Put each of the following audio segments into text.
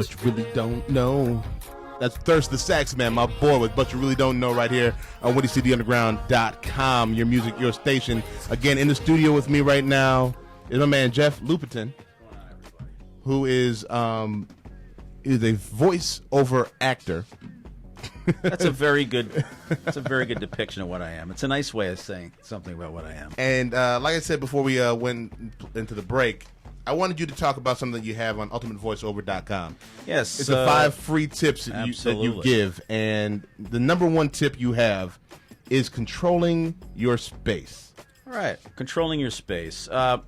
But You Really Don't Know. That's Thirst the Sax Man, my boy, with But You Really Don't Know right here on WindyCityUnderground.com. Your music, your station. Again, in the studio with me right now is my man Jeff Lupetin, who is a voice-over actor. That's a very good. That's a very good depiction of what I am. It's a nice way of saying something about what I am. And like I said before we went into the break, I wanted you to talk about something that you have on UltimateVoiceover.com. Yes, it's the 5 free tips that you give, and the number 1 tip you have is controlling your space. All right, controlling your space. You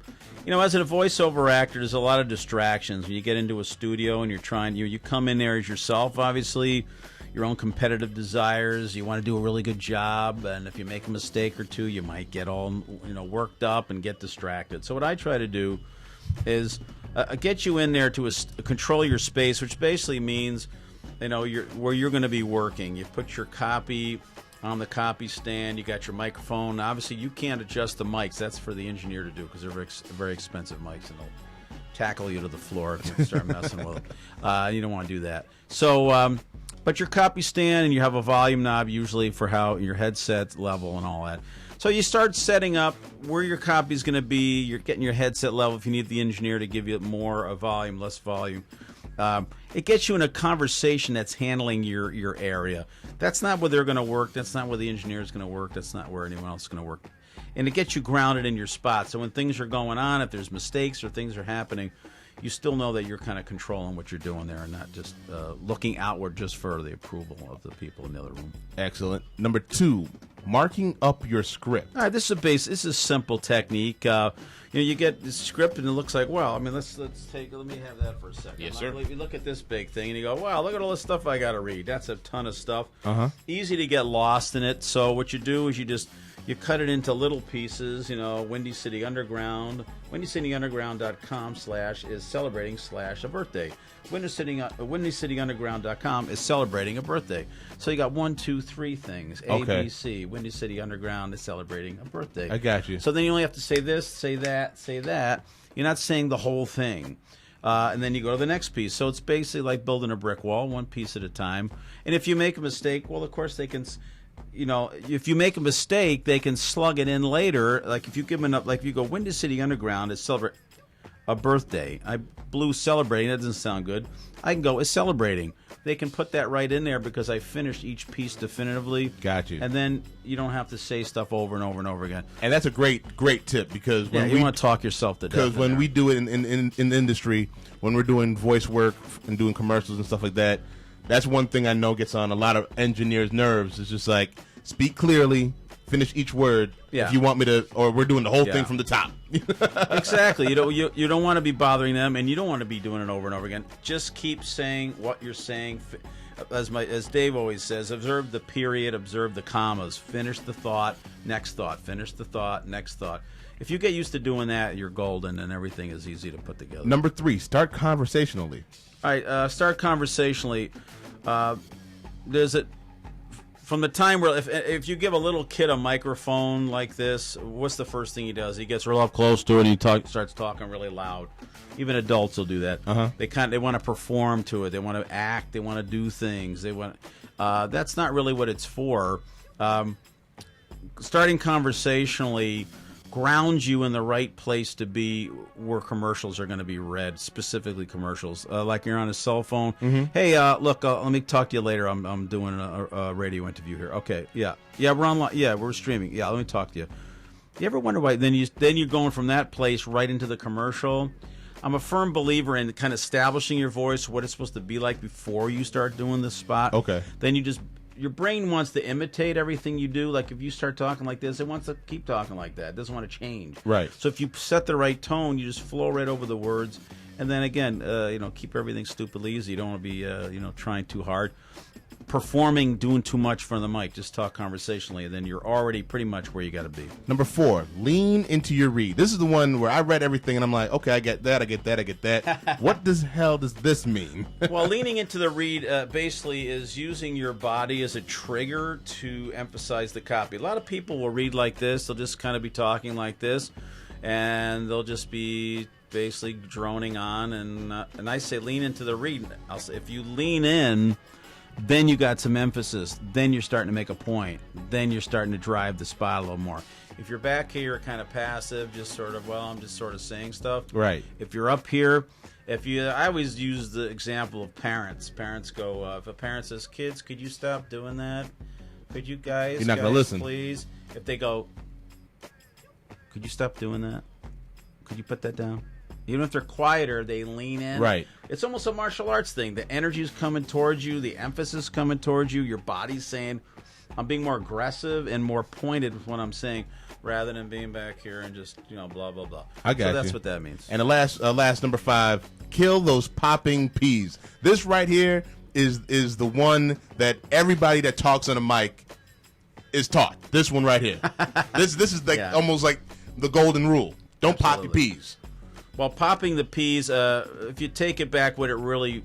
know, as a voiceover actor, there's a lot of distractions when you get into a studio and you're trying. You come in there as yourself, obviously. Your own competitive desires. You want to do a really good job, and if you make a mistake or two, you might get all worked up and get distracted. So what I try to do is get you in there to control your space, which basically means where you're going to be working. You put your copy on the copy stand. You got your microphone. Obviously, you can't adjust the mics. That's for the engineer to do because they're very expensive mics, and they'll tackle you to the floor if you start messing with them. You don't want to do that. So. But your copy stand, and you have a volume knob usually for how your headset level and all that. So you start setting up where your copy is going to be. You're getting your headset level if you need the engineer to give you more volume, less volume. It gets you in a conversation that's handling your area. That's not where they're going to work. That's not where the engineer is going to work. That's not where anyone else is going to work. And it gets you grounded in your spot. So when things are going on, if there's mistakes or things are happening, you still know that you're kind of controlling what you're doing there and not just looking outward just for the approval of the people in the other room. Excellent. Number 2, marking up your script. All right, this is a simple technique. You get the script and it looks like, well, I mean, let me have that for a second. Yes, sir. You look at this big thing and you go, wow, look at all this stuff I got to read. That's a ton of stuff. Easy to get lost in it. So what you do is you cut it into little pieces. Windy City Underground. WindyCityUnderground.com / is celebrating / a birthday. WindyCityUnderground.com is celebrating a birthday. So you got 1, 2, 3 things. Okay. A, B, C. Windy City Underground is celebrating a birthday. I got you. So then you only have to say this, say that, say that. You're not saying the whole thing. And then you go to the next piece. So it's basically like building a brick wall, one piece at a time. And if you make a mistake, well, of course they can... if you make a mistake, they can slug it in later. Like if you give them if you go, Windy City Underground is celebrate a birthday. I blew celebrating. That doesn't sound good. I can go, is celebrating. They can put that right in there because I finished each piece definitively. Got you. And then you don't have to say stuff over and over and over again. And that's a great tip because when you want to talk yourself to death. Because when we do it in the industry, when we're doing voice work and doing commercials and stuff like that, that's one thing I know gets on a lot of engineers' nerves. It's just like, speak clearly, finish each word. Yeah. If you want me to, or we're doing the whole thing from the top. Exactly. You don't want to be bothering them, and you don't want to be doing it over and over again. Just keep saying what you're saying. As Dave always says, observe the period, observe the commas. Finish the thought, next thought. Finish the thought, next thought. If you get used to doing that, you're golden, and everything is easy to put together. Number 3, start conversationally. All right, start conversationally. There's a from the time where if you give a little kid a microphone like this, what's the first thing he does? He gets real up close to it and he starts talking really loud. Even adults will do that. They want to perform to it. They want to act. They want to do things. That's not really what it's for. Starting conversationally grounds you in the right place to be where commercials are going to be read, specifically commercials. Like you're on a cell phone. Hey, look, let me talk to you later. I'm doing a radio interview here. Okay, yeah, we're online. Yeah, we're streaming. Yeah, let me talk to you. You ever wonder why? Then you're going from that place right into the commercial. I'm a firm believer in kind of establishing your voice, what it's supposed to be like before you start doing the spot. Okay. Then your brain wants to imitate everything you do. Like if you start talking like this, it wants to keep talking like that. It doesn't want to change. Right. So if you set the right tone, you just flow right over the words. And then again, keep everything stupidly easy. You don't want to be, trying too hard. Performing, doing too much from the mic. Just talk conversationally, and then you're already pretty much where you got to be. Number 4, lean into your read. This is the one where I read everything, and I'm like, okay, I get that, I get that, I get that. What the hell does this mean? Well, leaning into the read basically is using your body as a trigger to emphasize the copy. A lot of people will read like this. They'll just kind of be talking like this. and they'll just be basically droning on. And I say lean into the read. I'll say if you lean in, then you got some emphasis. Then you're starting to make a point. Then you're starting to drive the spot a little more. If you're back here, you're kind of passive, just sort of, well, I'm just sort of saying stuff. Right. If you're up here, I always use the example of parents. Parents go, if a parent says, kids, could you stop doing that? Could you guys, you're not going to listen, please? If they go, could you stop doing that? Could you put that down? Even if they're quieter, they lean in. Right. It's almost a martial arts thing. The energy is coming towards you. The emphasis is coming towards you. Your body's saying, I'm being more aggressive and more pointed with what I'm saying, rather than being back here and just, blah, blah, blah. I got you. So that's what that means. And the last number 5, kill those popping peas. This right here is the one that everybody that talks on a mic is taught. This one right here. This is like almost like the golden rule. Don't pop your peas. Well, popping the peas, if you take it back, what I'm really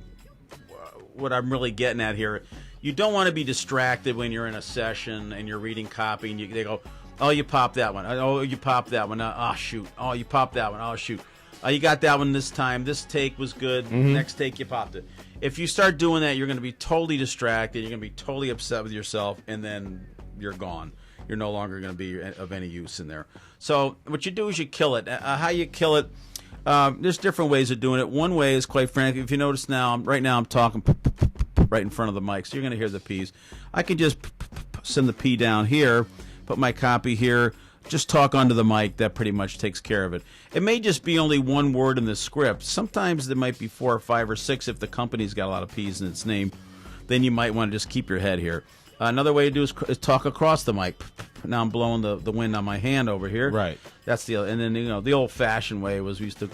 getting at here, you don't want to be distracted when you're in a session and you're reading copy and they go, oh, you popped that one. Oh, you popped that one. Oh, shoot. Oh, you popped that one. Oh, shoot. You got that one this time. This take was good. Mm-hmm. Next take, you popped it. If you start doing that, you're going to be totally distracted. You're going to be totally upset with yourself, and then you're gone. You're no longer going to be of any use in there. So what you do is you kill it. How you kill it, there's different ways of doing it. One way is, quite frankly, if you notice now, right now I'm talking right in front of the mic, so you're going to hear the P's. I can just send the P down here, put my copy here, just talk onto the mic. That pretty much takes care of it. It may just be only one word in the script. Sometimes there might be 4 or 5 or 6 if the company's got a lot of P's in its name. Then you might want to just keep your head here. Another way to do is talk across the mic. Now I'm blowing the wind on my hand over here. Right. That's and then the old-fashioned way was we used to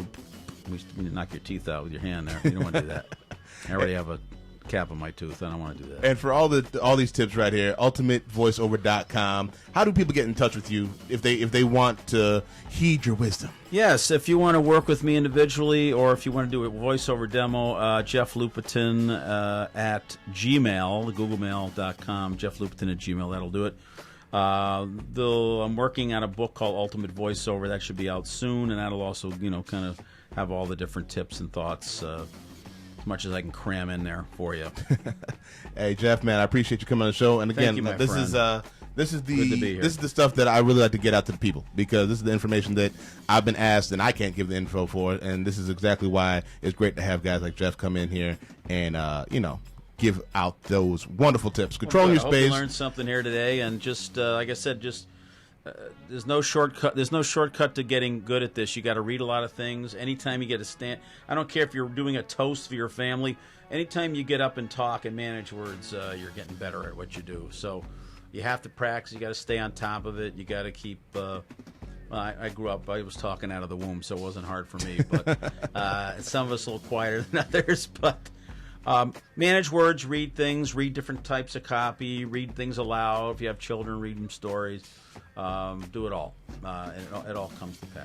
knock your teeth out with your hand there. You don't want to do that. I already have a cap on my tooth. I don't want to do that. And for all these tips right here, ultimatevoiceover.com. How do people get in touch with you if they want to heed your wisdom? Yes, if you want to work with me individually, or if you want to do a voiceover demo, Jeff Lupetin at Gmail, googlemail.com, Jeff Lupetin at Gmail, that'll do it. I'm working on a book called Ultimate Voiceover. That should be out soon, and that'll also, kind of have all the different tips and thoughts, as much as I can cram in there for you. Hey, Jeff, man, I appreciate you coming on the show. And again, Thank you, my this friend. is the stuff that I really like to get out to the people, because this is the information that I've been asked and I can't give the info for, and this is exactly why it's great to have guys like Jeff come in here and give out those wonderful tips. Controlling your space. I hope you learned something here today, and just like I said, there's no shortcut. There's no shortcut to getting good at this. You got to read a lot of things. Anytime you get a stand, I don't care if you're doing a toast for your family. Anytime you get up and talk and manage words, you're getting better at what you do. So you have to practice. You got to stay on top of it. You got to keep. I grew up. I was talking out of the womb, so it wasn't hard for me. But some of us a little quieter than others. But manage words, read things, read different types of copy, read things aloud. If you have children, read them stories. Do it all. It all comes to pass.